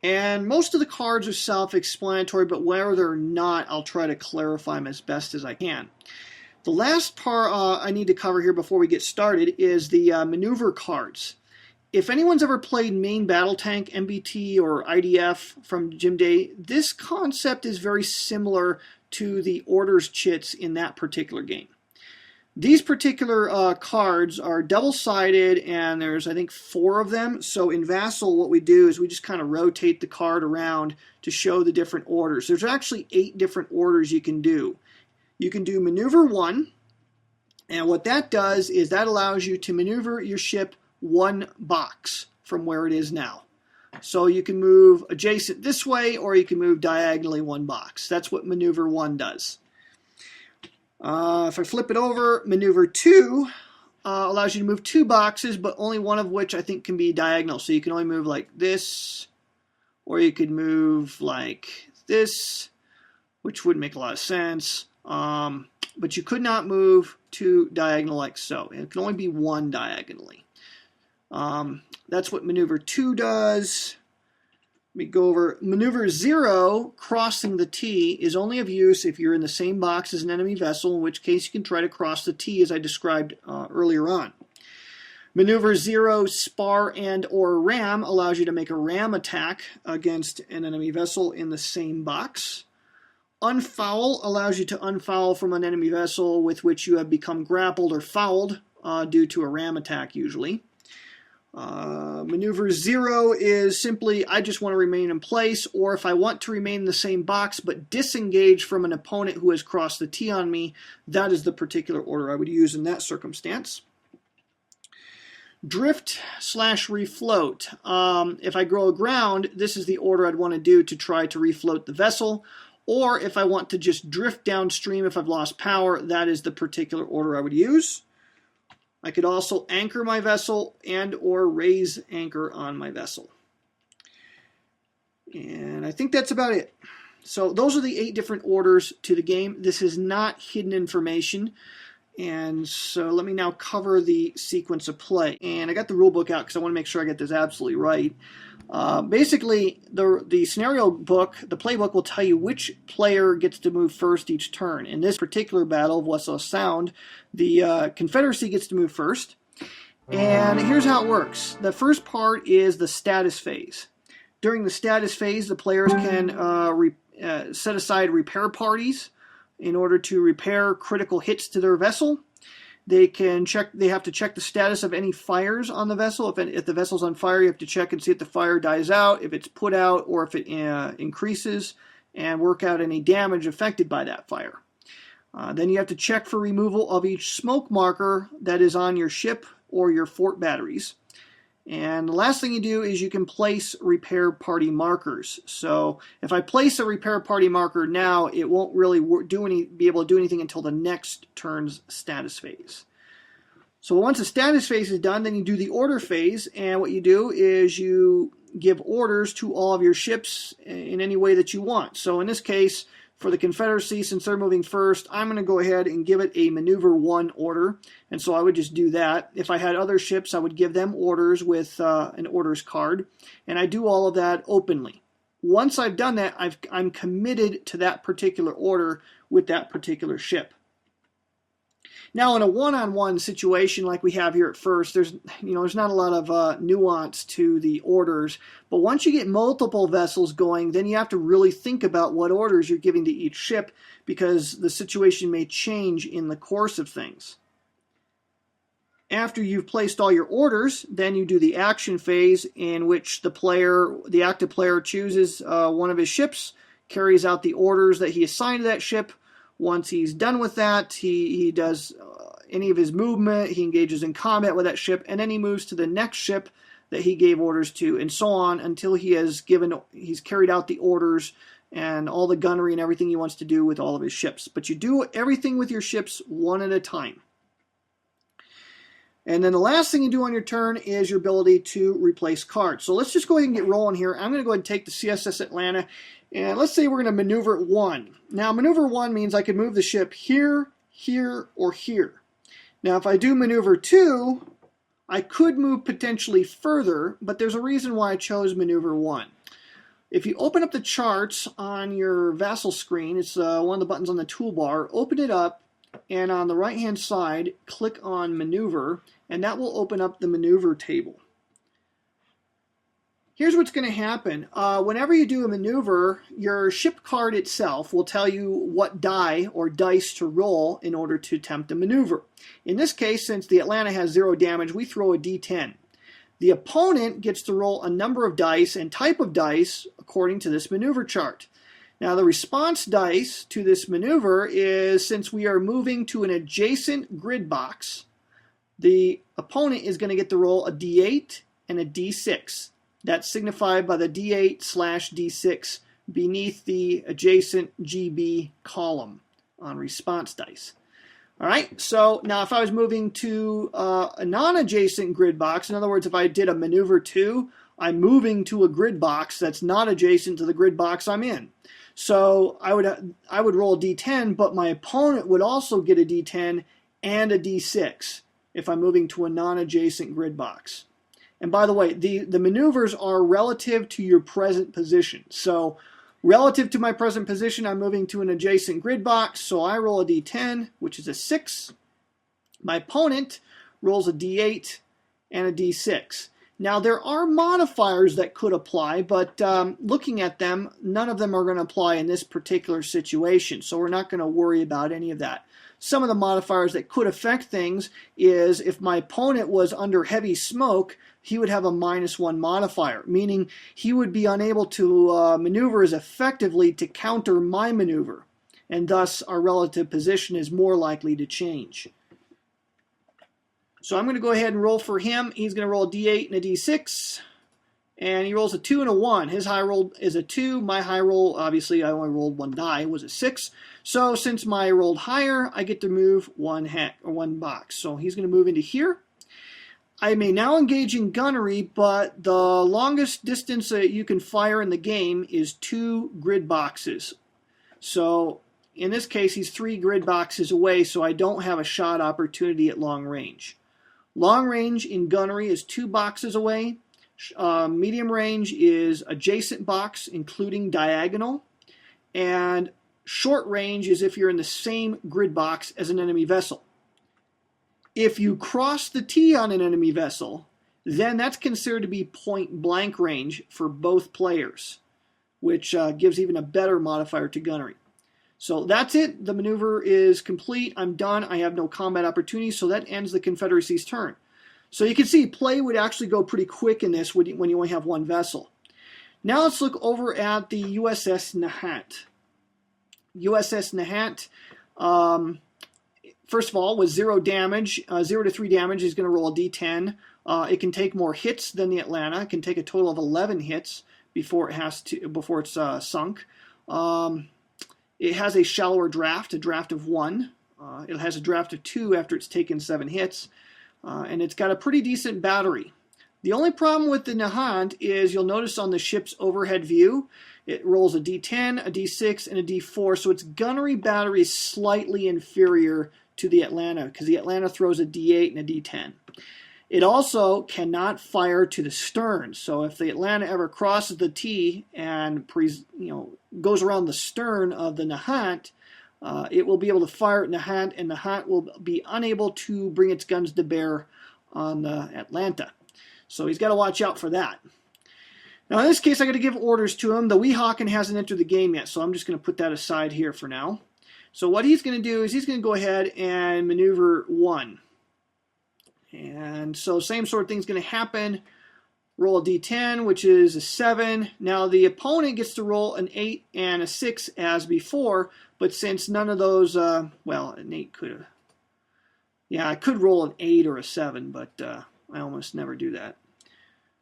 And most of the cards are self-explanatory, but where they're not, I'll try to clarify them as best as I can. The last part I need to cover here before we get started is the maneuver cards. If anyone's ever played Main Battle Tank, MBT, or IDF from Jim Day, this concept is very similar to the orders chits in that particular game. These particular cards are double-sided, and there's, I think, 4 of them. So in Vassal, what we do is we just kind of rotate the card around to show the different orders. There's actually 8 different orders you can do. You can do Maneuver 1, and what that does is that allows you to maneuver your ship 1 box from where it is now. So you can move adjacent this way, or you can move diagonally 1 box. That's what Maneuver 1 does. If I flip it over, Maneuver 2 allows you to move 2 boxes, but only one of which I think can be diagonal. So you can only move like this, or you could move like this, which would make a lot of sense. But you could not move 2 diagonal like so. It can only be 1 diagonally. That's what Maneuver 2 does. Let me go over Maneuver 0, crossing the T, is only of use if you're in the same box as an enemy vessel, in which case you can try to cross the T as I described earlier on. Maneuver 0, Spar and or Ram, allows you to make a ram attack against an enemy vessel in the same box. Unfoul allows you to unfoul from an enemy vessel with which you have become grappled or fouled due to a ram attack usually. Maneuver 0 is simply, I just want to remain in place, or if I want to remain in the same box but disengage from an opponent who has crossed the T on me, that is the particular order I would use in that circumstance. Drift/refloat. If I go aground, this is the order I'd want to do to try to refloat the vessel, or if I want to just drift downstream if I've lost power, that is the particular order I would use. I could also anchor my vessel and or raise anchor on my vessel. And I think that's about it. So those are the 8 different orders to the game. This is not hidden information. And so let me now cover the sequence of play. And I got the rule book out because I want to make sure I get this absolutely right. Basically, the scenario book, the playbook, will tell you which player gets to move first each turn. In this particular battle of Wessel Sound, the Confederacy gets to move first. And here's how it works. The first part is the status phase. During the status phase, the players can set aside repair parties in order to repair critical hits to their vessel. They have to check the status of any fires on the vessel. If the vessel's on fire, you have to check and see if the fire dies out, if it's put out, or if it increases, and work out any damage affected by that fire. Then you have to check for removal of each smoke marker that is on your ship or your fort batteries. And the last thing you do is you can place repair party markers. So if I place a repair party marker now, it won't really be able to do anything until the next turn's status phase. So once the status phase is done, then you do the order phase, and what you do is you give orders to all of your ships in any way that you want. So in this case, for the Confederacy, since they're moving first, I'm going to go ahead and give it a Maneuver 1 order. And so I would just do that. If I had other ships, I would give them orders with an orders card. And I do all of that openly. Once I've done that, I'm committed to that particular order with that particular ship. Now, in a one-on-one situation like we have here at first, there's not a lot of nuance to the orders. But once you get multiple vessels going, then you have to really think about what orders you're giving to each ship, because the situation may change in the course of things. After you've placed all your orders, then you do the action phase, in which the active player chooses one of his ships, carries out the orders that he assigned to that ship. Once he's done with that, he does any of his movement, he engages in combat with that ship, and then he moves to the next ship that he gave orders to, and so on until he's carried out the orders and all the gunnery and everything he wants to do with all of his ships. But you do everything with your ships one at a time. And then the last thing you do on your turn is your ability to replace cards. So let's just go ahead and get rolling here. I'm going to go ahead and take the CSS Atlanta, and let's say we're going to maneuver 1. Now, maneuver 1 means I can move the ship here, here, or here. Now, if I do maneuver 2, I could move potentially further, but there's a reason why I chose maneuver 1. If you open up the charts on your Vassal screen, it's one of the buttons on the toolbar, open it up, and on the right-hand side, click on Maneuver, and that will open up the maneuver table. Here's what's going to happen. Whenever you do a maneuver, your ship card itself will tell you what die or dice to roll in order to attempt a maneuver. In this case, since the Atlanta has 0 damage, we throw a D10. The opponent gets to roll a number of dice and type of dice according to this maneuver chart. Now the response dice to this maneuver is, since we are moving to an adjacent grid box, the opponent is going to get to roll a D8 and a D6. That's signified by the D8/D6 beneath the adjacent GB column on response dice. All right, so now if I was moving to a non-adjacent grid box, in other words, if I did a maneuver 2, I'm moving to a grid box that's not adjacent to the grid box I'm in. So I would roll a D10, but my opponent would also get a D10 and a D6 if I'm moving to a non-adjacent grid box. And by the way, the maneuvers are relative to your present position. So relative to my present position, I'm moving to an adjacent grid box, so I roll a D10, which is a 6. My opponent rolls a D8 and a D6. Now, there are modifiers that could apply, but looking at them, none of them are going to apply in this particular situation, so we're not going to worry about any of that. Some of the modifiers that could affect things is if my opponent was under heavy smoke, he would have a -1 modifier, meaning he would be unable to maneuver as effectively to counter my maneuver, and thus our relative position is more likely to change. So I'm going to go ahead and roll for him. He's going to roll a D8 and a D6, and he rolls a 2 and a 1. His high roll is a 2. My high roll, obviously I only rolled 1 die, was a 6. So since my rolled higher, I get to move one box. So he's going to move into here. I may now engage in gunnery, but the longest distance that you can fire in the game is 2 grid boxes. So in this case, he's 3 grid boxes away, so I don't have a shot opportunity at long range. Long range in gunnery is 2 boxes away. Medium range is adjacent box, including diagonal. And short range is if you're in the same grid box as an enemy vessel. If you cross the T on an enemy vessel, then that's considered to be point blank range for both players, which gives even a better modifier to gunnery. So that's it. The maneuver is complete. I'm done. I have no combat opportunities, so that ends the Confederacy's turn. So you can see play would actually go pretty quick in this when you only have 1 vessel. Now let's look over at the USS Nahant. USS Nahant, first of all, with 0 damage, 0 to 3 damage, is going to roll a D10. It can take more hits than the Atlanta. It can take a total of 11 hits before it's sunk. It has a shallower draft, a draft of 1. It has a draft of 2 after it's taken 7 hits. And it's got a pretty decent battery. The only problem with the Nahant is you'll notice on the ship's overhead view, it rolls a D10, a D6, and a D4, so its gunnery battery is slightly inferior to the Atlanta, because the Atlanta throws a D8 and a D10. It also cannot fire to the stern, so if the Atlanta ever crosses the T and goes around the stern of the Nahant, it will be able to fire at Nahant, and Nahant will be unable to bring its guns to bear on the Atlanta. So he's got to watch out for that. Now in this case, I got to give orders to him. The Weehawken hasn't entered the game yet, so I'm just going to put that aside here for now. So what he's going to do is he's going to go ahead and maneuver 1. And so same sort of thing's going to happen. Roll a D10, which is a 7. Now the opponent gets to roll an 8 and a 6 as before, but since none of those, well, an 8 could have, yeah, I could roll an 8 or a 7, but I almost never do that.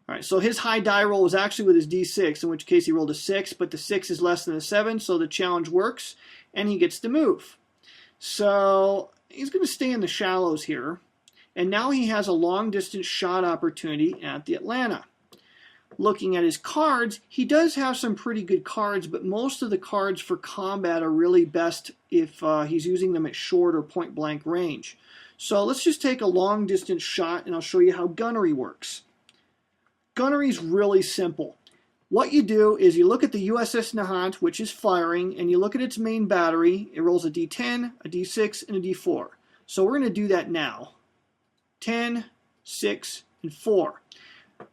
All right, so his high die roll was actually with his D6, in which case he rolled a 6, but the 6 is less than a 7, so the challenge works, and he gets to move. So he's going to stay in the shallows here, and now he has a long-distance shot opportunity at the Atlanta. Looking at his cards, he does have some pretty good cards, but most of the cards for combat are really best if he's using them at short or point-blank range. So let's just take a long-distance shot, and I'll show you how gunnery works. Gunnery is really simple. what you do is you look at the USS Nahant, which is firing, and you look at its main battery. It rolls a D10, a D6, and a D4. So we're going to do that now. 10, 6, and 4.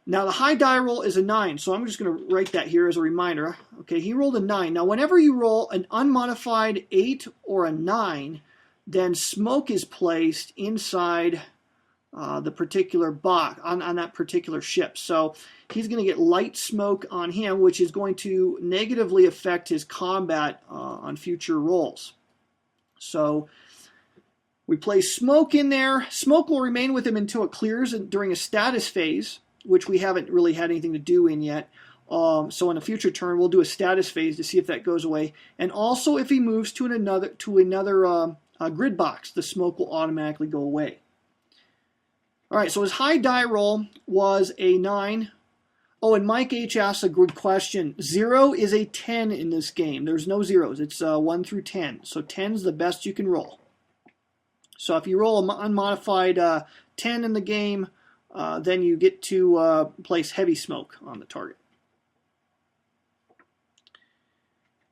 Now the high die roll is a 9, so I'm just going to write that here as a reminder. Okay, he rolled a 9. Now whenever you roll an unmodified 8 or a 9, then smoke is placed inside the particular box on that particular ship. So he's going to get light smoke on him, which is going to negatively affect his combat on future rolls. So we place smoke in there. Smoke will remain with him until it clears during a status phase, which we haven't really had anything to do in yet. So in a future turn, we'll do a status phase to see if that goes away. And also, if he moves to another grid box, the smoke will automatically go away. All right, so his high die roll was a 9. Oh, and Mike H. asks a good question. 0 is a 10 in this game. There's no zeros. It's 1 through 10. So 10 is the best you can roll. So if you roll an unmodified 10 in the game, then you get to place heavy smoke on the target.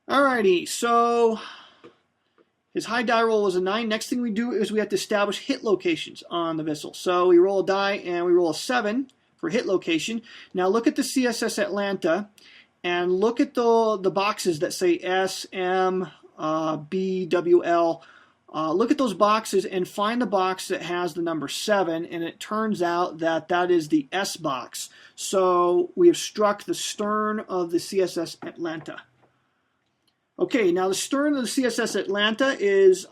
Alrighty, so his high die roll was a 9. Next thing we do is we have to establish hit locations on the vessel. So we roll a die and we roll a 7 for hit location. Now look at the CSS Atlanta and look at the boxes that say S, M, B, W, L. Look at those boxes and find the box that has the number 7, and it turns out that that is the S box. So we have struck the stern of the CSS Atlanta. Okay, now the stern of the CSS Atlanta is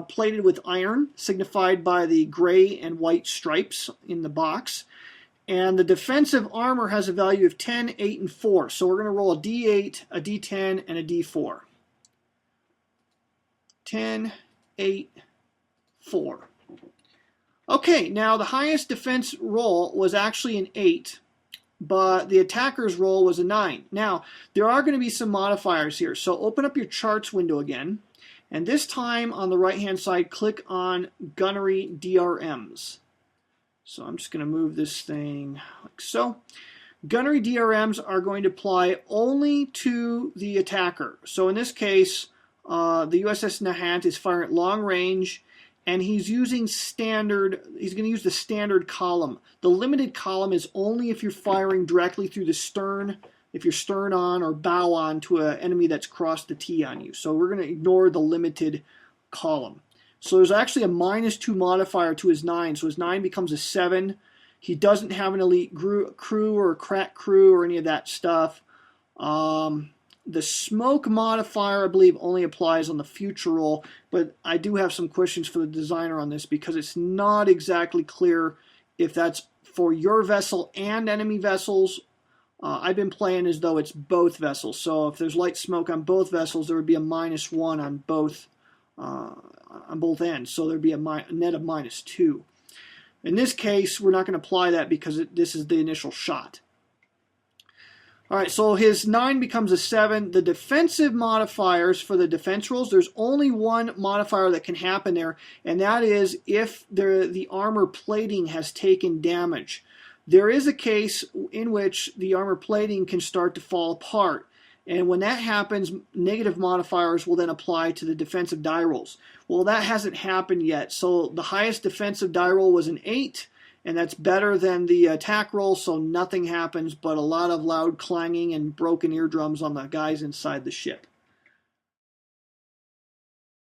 plated with iron, signified by the gray and white stripes in the box. And the defensive armor has a value of 10, 8, and 4. So we're going to roll a D8, a D10, and a D4. 10, 8, 4. Okay, now the highest defense roll was actually an 8, but the attacker's roll was a 9. Now, there are going to be some modifiers here, so open up your charts window again, and this time on the right-hand side, click on Gunnery DRMs. So I'm just going to move this thing like so. Gunnery DRMs are going to apply only to the attacker. So in this case, the USS Nahant is firing at long range, and he's using standard. He's going to use the standard column. The limited column is only if you're firing directly through the stern, if you're stern on or bow on to an enemy that's crossed the T on you. So we're going to ignore the limited column. So there's actually a -2 modifier to his 9. So his 9 becomes a 7. He doesn't have an elite crew or a crack crew or any of that stuff. The smoke modifier, I believe, only applies on the future roll, but I do have some questions for the designer on this because it's not exactly clear if that's for your vessel and enemy vessels. I've been playing as though it's both vessels, so if there's light smoke on both vessels, there would be a -1 on both ends, so there'd be a net of -2. In this case, we're not going to apply that because this is the initial shot. All right, so his 9 becomes a 7. The defensive modifiers for the defense rolls, there's only one modifier that can happen there, and that is if the armor plating has taken damage. There is a case in which the armor plating can start to fall apart, and when that happens, negative modifiers will then apply to the defensive die rolls. Well, that hasn't happened yet, so the highest defensive die roll was an 8, and that's better than the attack roll, so nothing happens but a lot of loud clanging and broken eardrums on the guys inside the ship.